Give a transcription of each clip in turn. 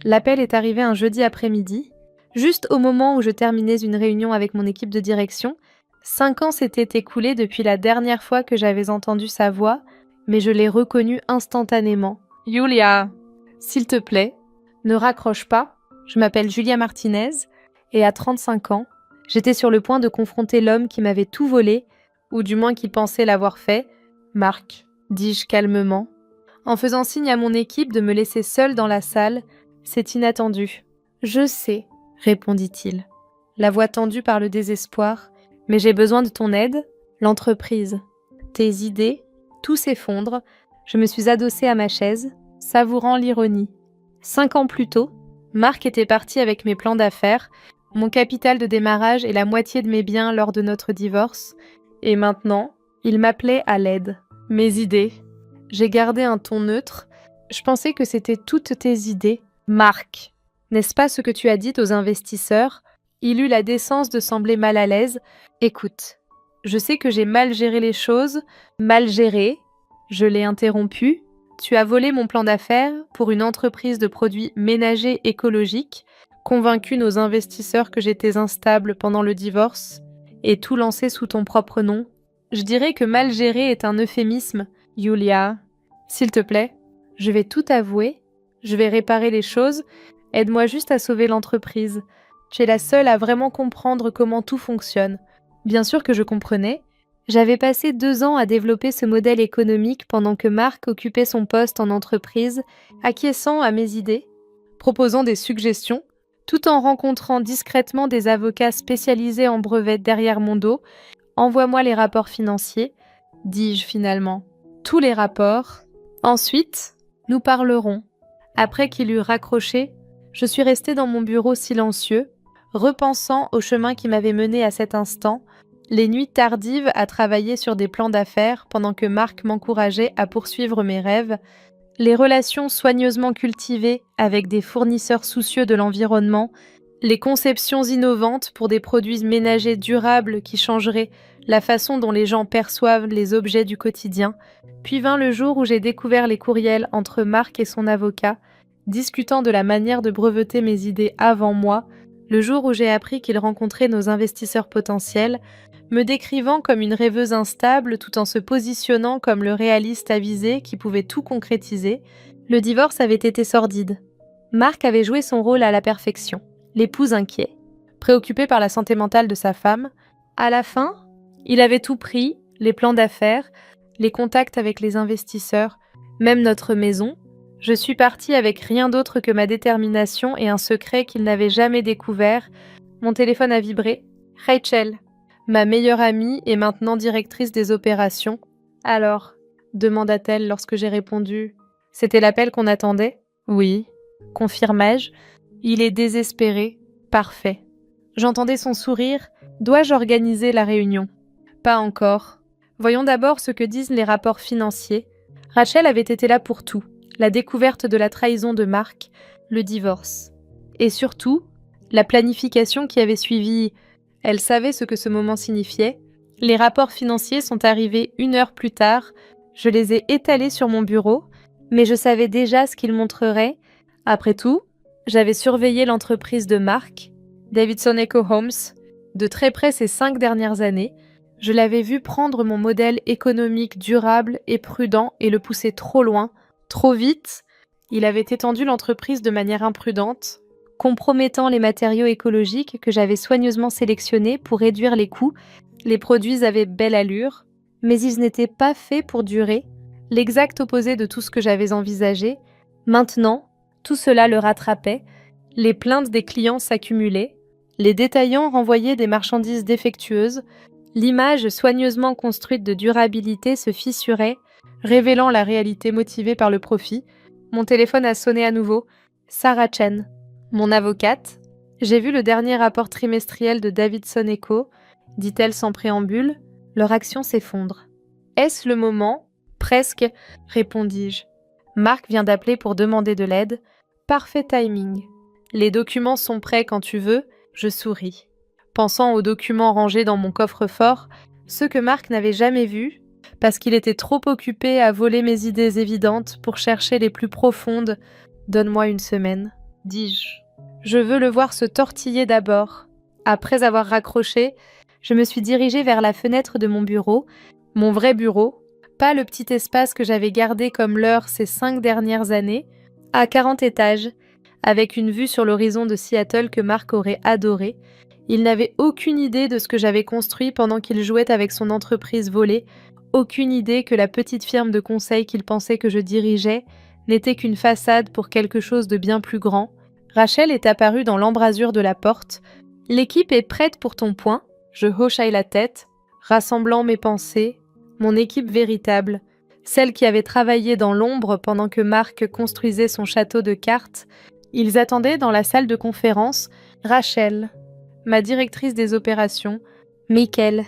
L'appel est arrivé un jeudi après-midi, juste au moment où je terminais une réunion avec mon équipe de direction. 5 ans s'étaient écoulés depuis la dernière fois que j'avais entendu sa voix, mais je l'ai reconnue instantanément. « Julia, s'il te plaît, ne raccroche pas. Je m'appelle Julia Martinez et à 35 ans, j'étais sur le point de confronter l'homme qui m'avait tout volé, ou du moins qui pensait l'avoir fait. Marc, dis-je calmement. En faisant signe à mon équipe de me laisser seule dans la salle, c'est inattendu. Je sais, répondit-il, la voix tendue par le désespoir, mais j'ai besoin de ton aide, l'entreprise. Tes idées, tout s'effondre. Je me suis adossée à ma chaise, savourant l'ironie. 5 ans plus tôt, Marc était parti avec mes plans d'affaires, mon capital de démarrage et la moitié de mes biens lors de notre divorce. Et maintenant, il m'appelait à l'aide. Mes idées. J'ai gardé un ton neutre. Je pensais que c'était toutes tes idées. Marc, n'est-ce pas ce que tu as dit aux investisseurs ? Il eut la décence de sembler mal à l'aise. Écoute, je sais que j'ai mal géré les choses. Mal géré. Je l'ai interrompu. Tu as volé mon plan d'affaires pour une entreprise de produits ménagers écologiques, convaincu nos investisseurs que j'étais instable pendant le divorce, et tout lancé sous ton propre nom. Je dirais que mal géré est un euphémisme, Julia. S'il te plaît, je vais tout avouer, je vais réparer les choses, aide-moi juste à sauver l'entreprise. Tu es la seule à vraiment comprendre comment tout fonctionne. Bien sûr que je comprenais. J'avais passé 2 ans à développer ce modèle économique pendant que Marc occupait son poste en entreprise, acquiesçant à mes idées, proposant des suggestions, tout en rencontrant discrètement des avocats spécialisés en brevets derrière mon dos. Envoie-moi les rapports financiers, dis-je finalement. Tous les rapports. Ensuite, nous parlerons. Après qu'il eut raccroché, je suis restée dans mon bureau silencieux, repensant au chemin qui m'avait mené à cet instant, les nuits tardives à travailler sur des plans d'affaires pendant que Marc m'encourageait à poursuivre mes rêves, les relations soigneusement cultivées avec des fournisseurs soucieux de l'environnement, les conceptions innovantes pour des produits ménagers durables qui changeraient la façon dont les gens perçoivent les objets du quotidien. Puis vint le jour où j'ai découvert les courriels entre Marc et son avocat, discutant de la manière de breveter mes idées avant moi, le jour où j'ai appris qu'il rencontrait nos investisseurs potentiels, me décrivant comme une rêveuse instable tout en se positionnant comme le réaliste avisé qui pouvait tout concrétiser. Le divorce avait été sordide. Marc avait joué son rôle à la perfection, l'époux inquiet, préoccupé par la santé mentale de sa femme. À la fin, il avait tout pris, les plans d'affaires, les contacts avec les investisseurs, même notre maison. Je suis partie avec rien d'autre que ma détermination et un secret qu'il n'avait jamais découvert. Mon téléphone a vibré. Rachel, ma meilleure amie et maintenant directrice des opérations. « Alors ?» demanda-t-elle lorsque j'ai répondu. « C'était l'appel qu'on attendait ?»« Oui. » confirmai-je. « Il est désespéré. Parfait. » J'entendais son sourire. « Dois-je organiser la réunion ?»« Pas encore. Voyons d'abord ce que disent les rapports financiers. » Rachel avait été là pour tout. La découverte de la trahison de Marc, le divorce. Et surtout, la planification qui avait suivi. Elle savait ce que ce moment signifiait. Les rapports financiers sont arrivés 1 heure plus tard. Je les ai étalés sur mon bureau, mais je savais déjà ce qu'ils montreraient. Après tout, j'avais surveillé l'entreprise de Marc, Davidson Eco Homes, de très près ces 5 dernières années. Je l'avais vu prendre mon modèle économique durable et prudent et le pousser trop loin, trop vite. Il avait étendu l'entreprise de manière imprudente, compromettant les matériaux écologiques que j'avais soigneusement sélectionnés pour réduire les coûts. Les produits avaient belle allure, mais ils n'étaient pas faits pour durer, l'exact opposé de tout ce que j'avais envisagé. Maintenant, tout cela le rattrapait, les plaintes des clients s'accumulaient, les détaillants renvoyaient des marchandises défectueuses, l'image soigneusement construite de durabilité se fissurait, révélant la réalité motivée par le profit. Mon téléphone a sonné à nouveau. Sarah Chen, mon avocate. J'ai vu le dernier rapport trimestriel de Davidson Eco, dit-elle sans préambule. Leur action s'effondre. Est-ce le moment ? Presque, répondis-je. Marc vient d'appeler pour demander de l'aide. Parfait timing. Les documents sont prêts quand tu veux. Je souris. Pensant aux documents rangés dans mon coffre-fort, ceux que Marc n'avait jamais vus, parce qu'il était trop occupé à voler mes idées évidentes pour chercher les plus profondes. Donne-moi 1 semaine. dis-je. Je veux le voir se tortiller d'abord. Après avoir raccroché, je me suis dirigée vers la fenêtre de mon bureau, mon vrai bureau, pas le petit espace que j'avais gardé comme leur ces 5 dernières années, à 40 étages, avec une vue sur l'horizon de Seattle que Marc aurait adoré. Il n'avait aucune idée de ce que j'avais construit pendant qu'il jouait avec son entreprise volée, aucune idée que la petite firme de conseil qu'il pensait que je dirigeais n'était qu'une façade pour quelque chose de bien plus grand. Rachel est apparue dans l'embrasure de la porte. « L'équipe est prête pour ton point ?» Je hochai la tête, rassemblant mes pensées. Mon équipe véritable, celle qui avait travaillé dans l'ombre pendant que Marc construisait son château de cartes. Ils attendaient dans la salle de conférence Rachel, ma directrice des opérations, Michael,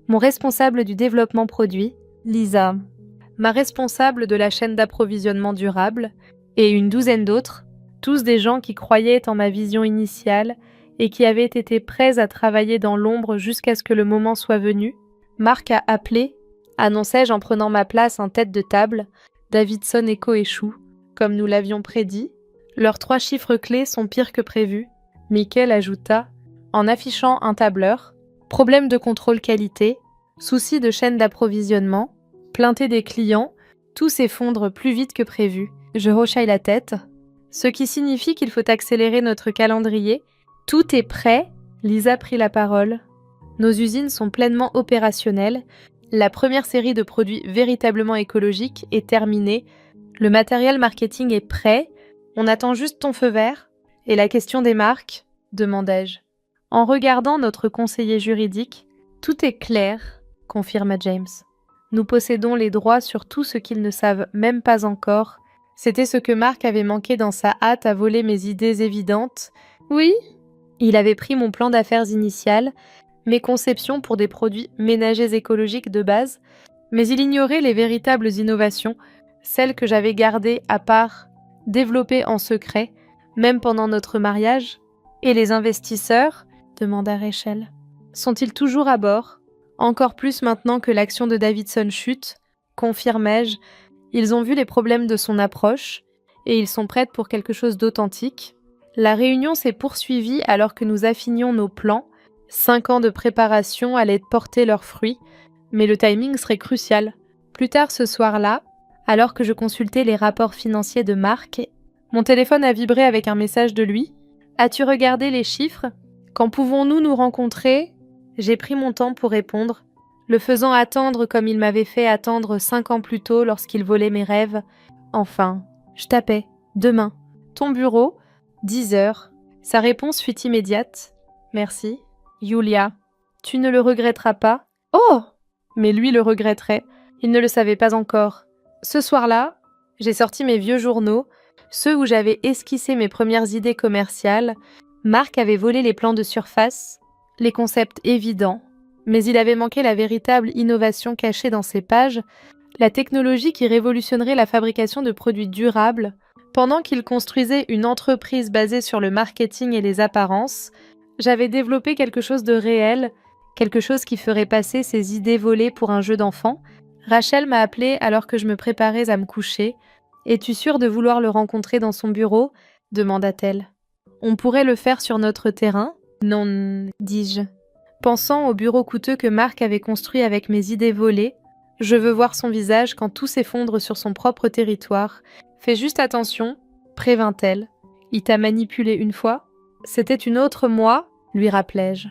mon responsable du développement produit, Lisa, ma responsable de la chaîne d'approvisionnement durable, et une douzaine d'autres, tous des gens qui croyaient en ma vision initiale et qui avaient été prêts à travailler dans l'ombre jusqu'à ce que le moment soit venu. Marc a appelé, annonçai-je en prenant ma place en tête de table, Davidson et Coéchou, comme nous l'avions prédit. Leurs 3 chiffres clés sont pires que prévu. Michael ajouta, en affichant un tableur, problème de contrôle qualité, souci de chaîne d'approvisionnement, plainté des clients, tout s'effondre plus vite que prévu. Je hochai la tête, ce qui signifie qu'il faut accélérer notre calendrier. Tout est prêt, Lisa prit la parole. Nos usines sont pleinement opérationnelles. La première série de produits véritablement écologiques est terminée. Le matériel marketing est prêt. On attend juste ton feu vert. Et la question des marques, demandai-je. En regardant notre conseiller juridique, tout est clair, confirma James. Nous possédons les droits sur tout ce qu'ils ne savent même pas encore. C'était ce que Marc avait manqué dans sa hâte à voler mes idées évidentes. Oui, il avait pris mon plan d'affaires initial, mes conceptions pour des produits ménagers écologiques de base, mais il ignorait les véritables innovations, celles que j'avais gardées à part, développées en secret, même pendant notre mariage. Et les investisseurs, demanda Rachel, sont-ils toujours à bord? Encore plus maintenant que l'action de Davidson chute, confirmai-je. Ils ont vu les problèmes de son approche, et ils sont prêts pour quelque chose d'authentique. La réunion s'est poursuivie alors que nous affinions nos plans. 5 ans de préparation allaient porter leurs fruits, mais le timing serait crucial. Plus tard ce soir-là, alors que je consultais les rapports financiers de Marc, mon téléphone a vibré avec un message de lui. « As-tu regardé les chiffres? Quand pouvons-nous nous rencontrer ?» J'ai pris mon temps pour répondre, le faisant attendre comme il m'avait fait attendre 5 ans plus tôt lorsqu'il volait mes rêves. Enfin, je tapais. « Demain. Ton bureau, 10 heures. » Sa réponse fut immédiate. « Merci. Julia. Tu ne le regretteras pas? » Oh! Mais lui le regretterait. Il ne le savait pas encore. Ce soir-là, j'ai sorti mes vieux journaux, ceux où j'avais esquissé mes premières idées commerciales. Marc avait volé les plans de surface, les concepts évidents, mais il avait manqué la véritable innovation cachée dans ces pages, la technologie qui révolutionnerait la fabrication de produits durables. Pendant qu'il construisait une entreprise basée sur le marketing et les apparences, j'avais développé quelque chose de réel, quelque chose qui ferait passer ses idées volées pour un jeu d'enfant. Rachel m'a appelée alors que je me préparais à me coucher. « Es-tu sûre de vouloir le rencontrer dans son bureau ?» demanda-t-elle. « On pourrait le faire sur notre terrain ?»« Non, dis-je, pensant au bureau coûteux que Marc avait construit avec mes idées volées. Je veux voir son visage quand tout s'effondre sur son propre territoire. Fais juste attention, prévint-elle. Il t'a manipulé une fois? C'était une autre moi, lui rappelai-je.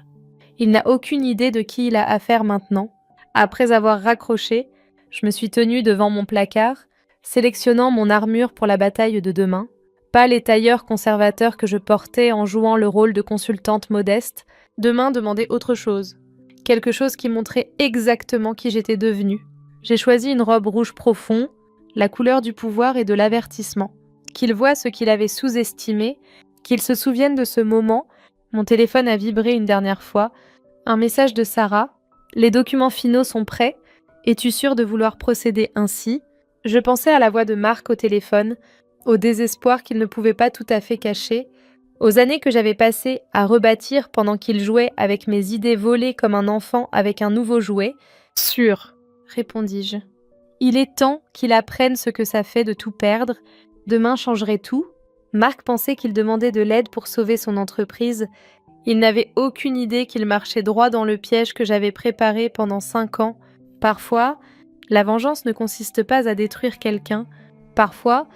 Il n'a aucune idée de qui il a affaire maintenant. Après avoir raccroché, je me suis tenue devant mon placard, sélectionnant mon armure pour la bataille de demain. Pas les tailleurs conservateurs que je portais en jouant le rôle de consultante modeste. Demain demandait autre chose. Quelque chose qui montrait exactement qui j'étais devenue. J'ai choisi une robe rouge profond, la couleur du pouvoir et de l'avertissement. Qu'il voie ce qu'il avait sous-estimé, qu'il se souvienne de ce moment. Mon téléphone a vibré une dernière fois. Un message de Sarah. Les documents finaux sont prêts. Es-tu sûre de vouloir procéder ainsi? Je pensais à la voix de Marc au téléphone, au désespoir qu'il ne pouvait pas tout à fait cacher, aux années que j'avais passées à rebâtir pendant qu'il jouait avec mes idées volées comme un enfant avec un nouveau jouet. « Sûr, répondis-je. Il est temps qu'il apprenne ce que ça fait de tout perdre. Demain changerait tout. Marc pensait qu'il demandait de l'aide pour sauver son entreprise. Il n'avait aucune idée qu'il marchait droit dans le piège que j'avais préparé pendant 5 ans. Parfois, la vengeance ne consiste pas à détruire quelqu'un. Parfois,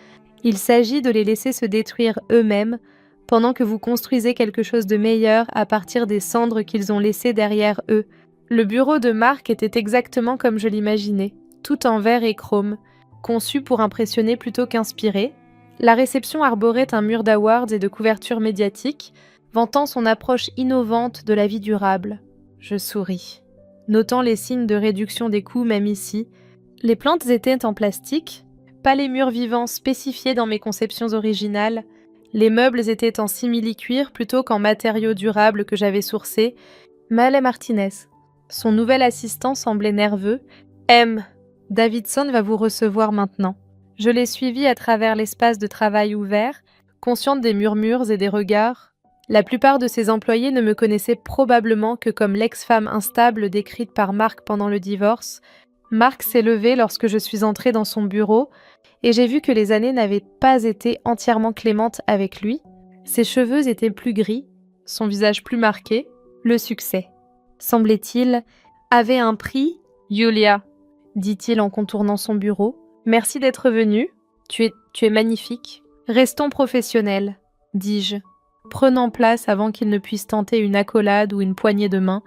il s'agit de les laisser se détruire eux-mêmes pendant que vous construisez quelque chose de meilleur à partir des cendres qu'ils ont laissées derrière eux. Le bureau de Marc était exactement comme je l'imaginais, tout en verre et chrome, conçu pour impressionner plutôt qu'inspirer. La réception arborait un mur d'awards et de couvertures médiatiques, vantant son approche innovante de la vie durable. Je souris, notant les signes de réduction des coûts même ici. Les plantes étaient en plastique, pas les murs vivants spécifiés dans mes conceptions originales. Les meubles étaient en simili-cuir plutôt qu'en matériaux durables que j'avais sourcés. Maëlle Martinez. Son nouvel assistant semblait nerveux. M. Davidson va vous recevoir maintenant. Je l'ai suivi à travers l'espace de travail ouvert, consciente des murmures et des regards. La plupart de ses employés ne me connaissaient probablement que comme l'ex-femme instable décrite par Marc pendant le divorce. Marc s'est levé lorsque je suis entrée dans son bureau et j'ai vu que les années n'avaient pas été entièrement clémentes avec lui. Ses cheveux étaient plus gris, son visage plus marqué. Le succès, semblait-il, avait un prix. Julia, dit-il en contournant son bureau. Merci d'être venue. Tu es magnifique. Restons professionnels, dis-je, prenant place avant qu'il ne puisse tenter une accolade ou une poignée de main.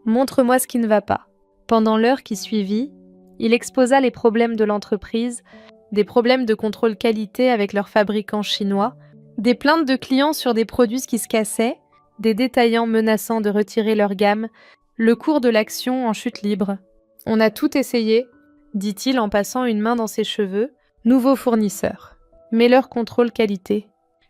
Montre-moi ce qui ne va pas. Pendant l'heure qui suivit, il exposa les problèmes de l'entreprise, des problèmes de contrôle qualité avec leurs fabricants chinois, des plaintes de clients sur des produits qui se cassaient, des détaillants menaçant de retirer leur gamme, le cours de l'action en chute libre. On a tout essayé, dit-il en passant une main dans ses cheveux. Nouveau fournisseur. Meilleur contrôle qualité.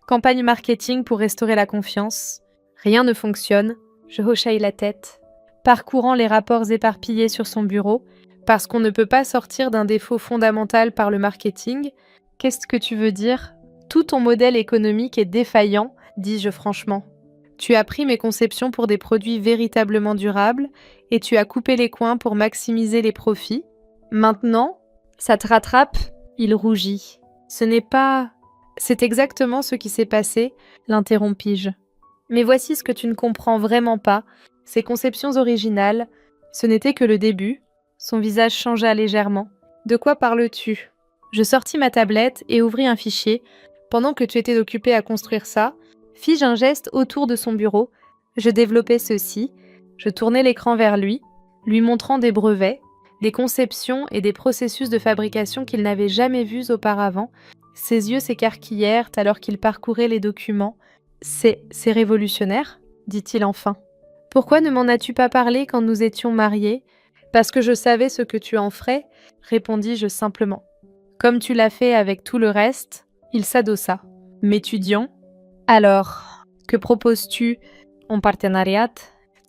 Campagne marketing pour restaurer la confiance. Rien ne fonctionne. Je hochai la tête, parcourant les rapports éparpillés sur son bureau, parce qu'on ne peut pas sortir d'un défaut fondamental par le marketing. Qu'est-ce que tu veux dire ? Tout ton modèle économique est défaillant, dis-je franchement. Tu as pris mes conceptions pour des produits véritablement durables et tu as coupé les coins pour maximiser les profits. Maintenant, ça te rattrape ? Il rougit. C'est exactement ce qui s'est passé, l'interrompis-je. Mais voici ce que tu ne comprends vraiment pas. Ces conceptions originales, ce n'était que le début. Son visage changea légèrement. De quoi parles-tu ? Je sortis ma tablette et ouvris un fichier. Pendant que tu étais occupé à construire ça, fis-je un geste autour de son bureau. Je développais ceci. Je tournai l'écran vers lui, lui montrant des brevets, des conceptions et des processus de fabrication qu'il n'avait jamais vus auparavant. Ses yeux s'écarquillèrent alors qu'il parcourait les documents. C'est révolutionnaire, dit-il enfin. Pourquoi ne m'en as-tu pas parlé quand nous étions mariés ? Parce que je savais ce que tu en ferais, répondis-je simplement. Comme tu l'as fait avec tout le reste, il s'adossa. M'étudiant ? Alors, que proposes-tu en partenariat ?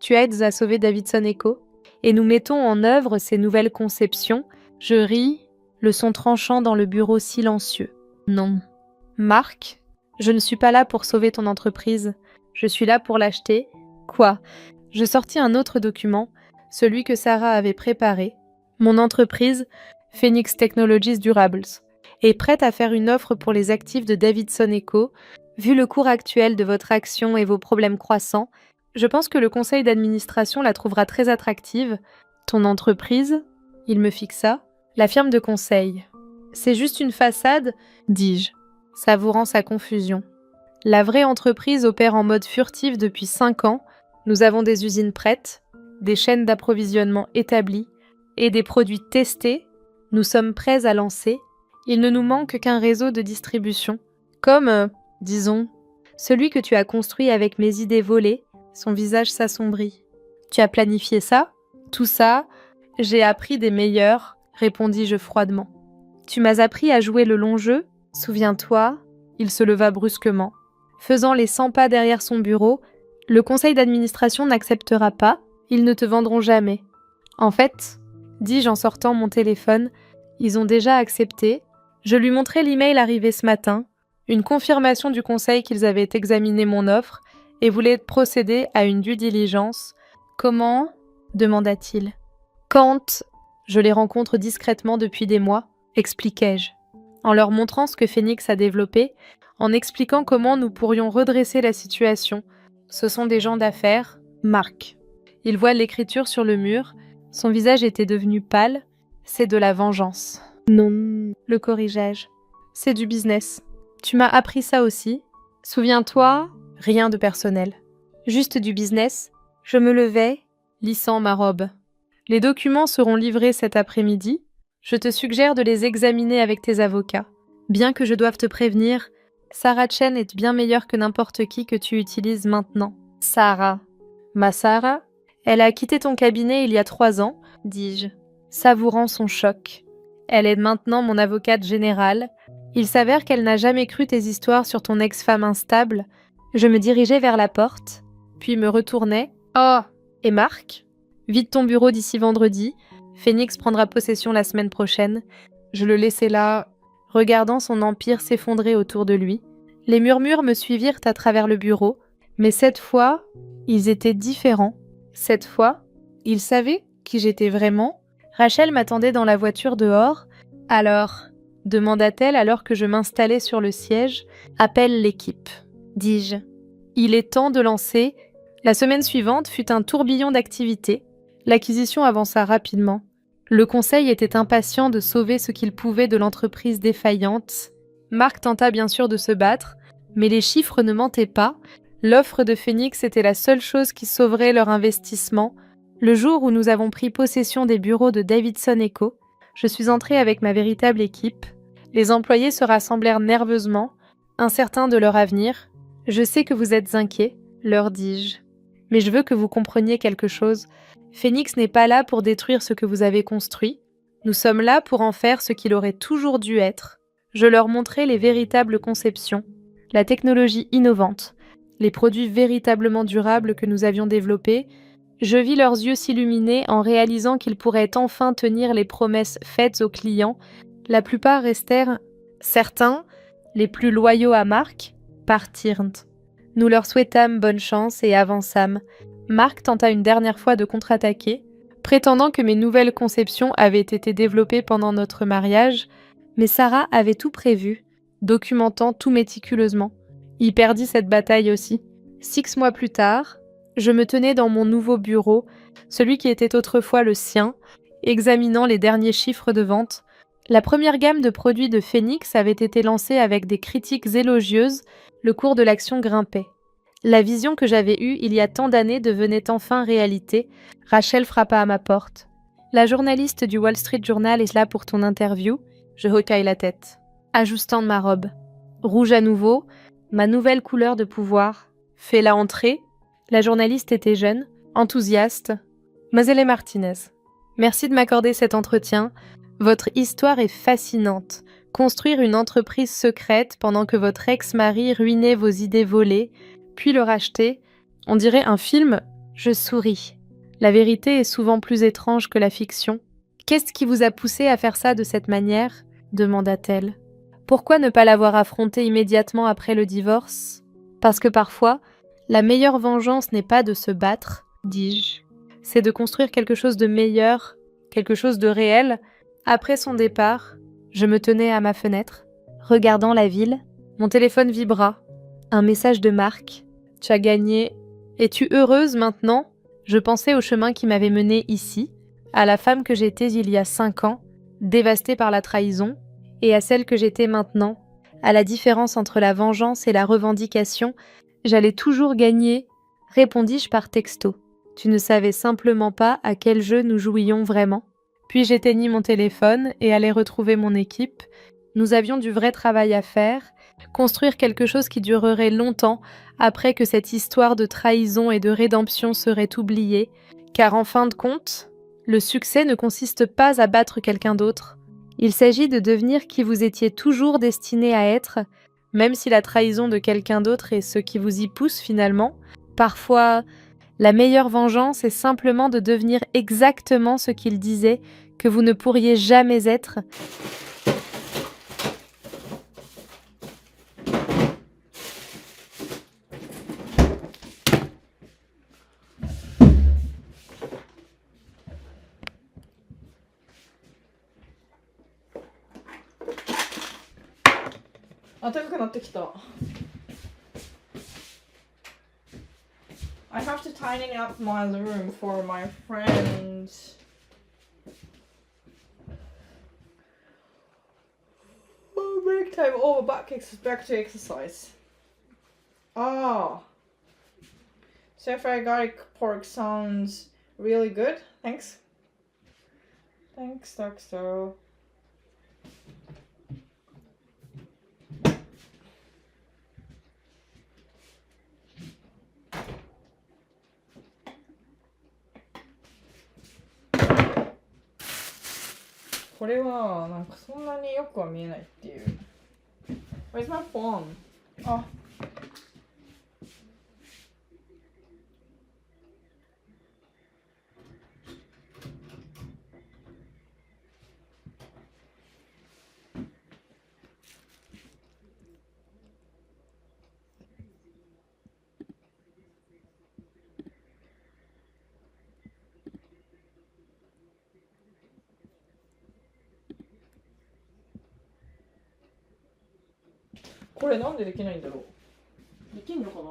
Tu aides à sauver Davidson Eco et nous mettons en œuvre ces nouvelles conceptions. Je ris, le son tranchant dans le bureau silencieux. Non. Marc, je ne suis pas là pour sauver ton entreprise. Je suis là pour l'acheter. Quoi ? Je sortis un autre document, celui que Sarah avait préparé. Mon entreprise, Phoenix Technologies Durables, est prête à faire une offre pour les actifs de Davidson Eco. Vu le cours actuel de votre action et vos problèmes croissants, je pense que le conseil d'administration la trouvera très attractive. Ton entreprise ? Il me fixa. La firme de conseil. C'est juste une façade, dis-je, savourant sa confusion. La vraie entreprise opère en mode furtif depuis 5 ans. Nous avons des usines prêtes, des chaînes d'approvisionnement établies et des produits testés. Nous sommes prêts à lancer. Il ne nous manque qu'un réseau de distribution. Comme, disons, celui que tu as construit avec mes idées volées. Son visage s'assombrit. Tu as planifié ça ? Tout ça, j'ai appris des meilleurs, répondis-je froidement. Tu m'as appris à jouer le long jeu ? Souviens-toi, il se leva brusquement. Faisant les 100 pas derrière son bureau, le conseil d'administration n'acceptera pas, ils ne te vendront jamais. En fait, dis-je en sortant mon téléphone, ils ont déjà accepté. Je lui montrai l'email arrivé ce matin, une confirmation du conseil qu'ils avaient examiné mon offre et voulaient procéder à une due diligence. Comment ? Demanda-t-il. Quand je les rencontre discrètement depuis des mois, expliquai-je. en leur montrant ce que Phoenix a développé, en expliquant comment nous pourrions redresser la situation. Ce sont des gens d'affaires, Marc. Il voit l'écriture sur le mur, son visage était devenu pâle. C'est de la vengeance. Non, le corrigeai-je. C'est du business. Tu m'as appris ça aussi. Souviens-toi, rien de personnel. Juste du business. Je me levai, lissant ma robe. Les documents seront livrés cet après-midi. Je te suggère de les examiner avec tes avocats. Bien que je doive te prévenir, Sarah Chen est bien meilleure que n'importe qui que tu utilises maintenant. Sarah. Ma Sarah? Elle a quitté ton cabinet il y a 3 ans, dis-je, savourant son choc. Elle est maintenant mon avocate générale. Il s'avère qu'elle n'a jamais cru tes histoires sur ton ex-femme instable. Je me dirigeai vers la porte, puis me retournai. Oh, et Marc? Vide ton bureau d'ici vendredi. Phoenix prendra possession la semaine prochaine. Je le laissai là, regardant son empire s'effondrer autour de lui. Les murmures me suivirent à travers le bureau, mais cette fois, ils étaient différents. Cette fois, ils savaient qui j'étais vraiment. Rachel m'attendait dans la voiture dehors. Alors, demanda-t-elle alors que je m'installais sur le siège, appelle l'équipe, dis-je. Il est temps de lancer. La semaine suivante fut un tourbillon d'activités. L'acquisition avança rapidement. Le conseil était impatient de sauver ce qu'il pouvait de l'entreprise défaillante. Marc tenta bien sûr de se battre, mais les chiffres ne mentaient pas. L'offre de Phoenix était la seule chose qui sauverait leur investissement. Le jour où nous avons pris possession des bureaux de Davidson & Co, je suis entrée avec ma véritable équipe. Les employés se rassemblèrent nerveusement, incertains de leur avenir. « Je sais que vous êtes inquiets », leur dis-je. « Mais je veux que vous compreniez quelque chose. Phoenix n'est pas là pour détruire ce que vous avez construit. Nous sommes là pour en faire ce qu'il aurait toujours dû être. » Je leur montrai les véritables conceptions, la technologie innovante, les produits véritablement durables que nous avions développés. Je vis leurs yeux s'illuminer en réalisant qu'ils pourraient enfin tenir les promesses faites aux clients. La plupart restèrent. Certains, les plus loyaux à Marc, partirent. Nous leur souhaitâmes bonne chance et avançâmes. Marc tenta une dernière fois de contre-attaquer, prétendant que mes nouvelles conceptions avaient été développées pendant notre mariage, mais Sarah avait tout prévu, documentant tout méticuleusement. Il perdit cette bataille aussi. 6 mois plus tard, je me tenais dans mon nouveau bureau, celui qui était autrefois le sien, examinant les derniers chiffres de vente. La première gamme de produits de Phoenix avait été lancée avec des critiques élogieuses, le cours de l'action grimpait. La vision que j'avais eue il y a tant d'années devenait enfin réalité. Rachel frappa à ma porte. « La journaliste du Wall Street Journal est là pour ton interview. » Je hoquai la tête, ajustant ma robe. Rouge à nouveau, ma nouvelle couleur de pouvoir. Fais-la entrer. La journaliste était jeune, enthousiaste. Mademoiselle Martinez, merci de m'accorder cet entretien. Votre histoire est fascinante. Construire une entreprise secrète pendant que votre ex-mari ruinait vos idées volées, puis le racheter, on dirait un film. Je souris. La vérité est souvent plus étrange que la fiction. Qu'est-ce qui vous a poussé à faire ça de cette manière ? Demanda-t-elle. Pourquoi ne pas l'avoir affronté immédiatement après le divorce ? Parce que parfois, la meilleure vengeance n'est pas de se battre, dis-je. C'est de construire quelque chose de meilleur, quelque chose de réel. Après son départ, je me tenais à ma fenêtre, regardant la ville. Mon téléphone vibra. Un message de Marc. « Tu as gagné. Es-tu heureuse maintenant ?» Je pensais au chemin qui m'avait menée ici, à la femme que j'étais il y a 5 ans, dévastée par la trahison, et à celle que j'étais maintenant, à la différence entre la vengeance et la revendication. J'allais toujours gagner, répondis-je par texto. Tu ne savais simplement pas à quel jeu nous jouions vraiment. Puis j'éteignis mon téléphone et allai retrouver mon équipe. Nous avions du vrai travail à faire, construire quelque chose qui durerait longtemps après que cette histoire de trahison et de rédemption serait oubliée, car en fin de compte, le succès ne consiste pas à battre quelqu'un d'autre. Il s'agit de devenir qui vous étiez toujours destiné à être, même si la trahison de quelqu'un d'autre est ce qui vous y pousse finalement. Parfois, la meilleure vengeance est simplement de devenir exactement ce qu'il disait que vous ne pourriez jamais être. 暖かくなってきた。I have to tidy up my room for my friends. Oh, break time over back to exercise. Ah. Stir-fried garlic pork sounds really good. Thanks. Thanks, Dr. これはなんかそんなによくは見えないっていう。Where's my phone? あ。これなんでできないんだろう。できんのかな。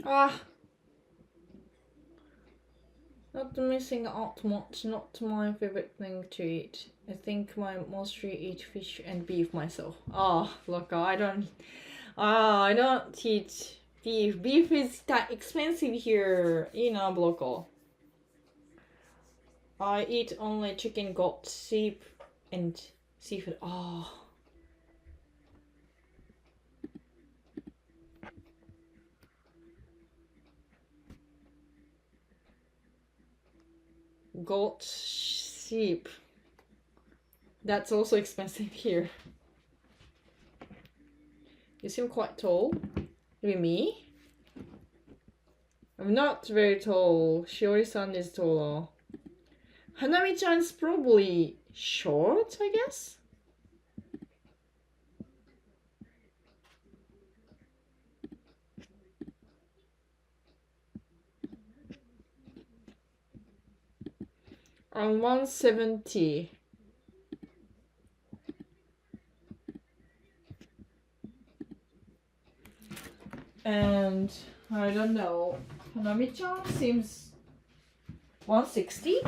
Ah, not missing out much, not my favorite thing to eat. I think I mostly eat fish and beef myself. Ah, look, I don't eat beef. Beef is that expensive here in local. I eat only chicken, goat, sheep, and seafood. Ah. Goat, sheep. That's also expensive here. You seem quite tall. Maybe me? I'm not very tall. Shiori-san is taller. Hanami-chan's probably short, I guess? I'm 170. And I don't know. Hanami-chan seems 160?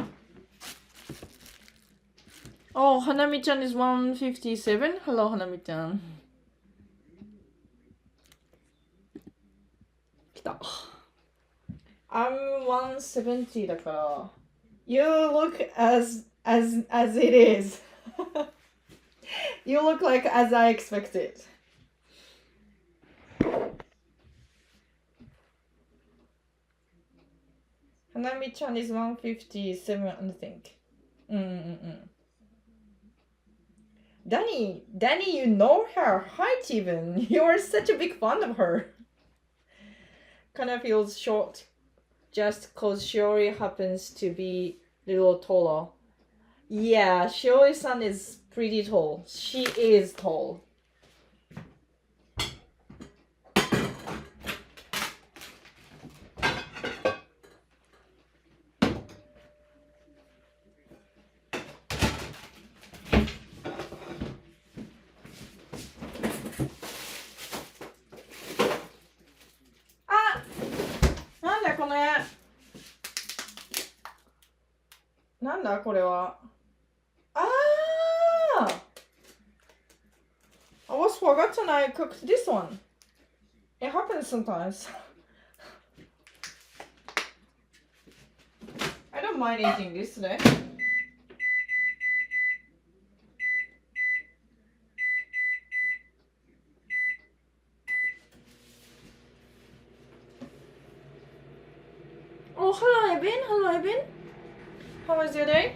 Oh, Hanami-chan is 157. Hello, Hanami-chan. 来た。I'm 170 だから。You look as it is. You look like as I expected. Hanami-chan is 157, I think. Danny, you know her height even. You are such a big fan of her. Kinda feels short just cause Shiori happens to be a little taller. Yeah, Shiori-san is pretty tall. She is tall. I was forgotten I cooked this one. It happens sometimes. I don't mind eating this today. Oh, hello, Evan. Hello, Evan. How was your day?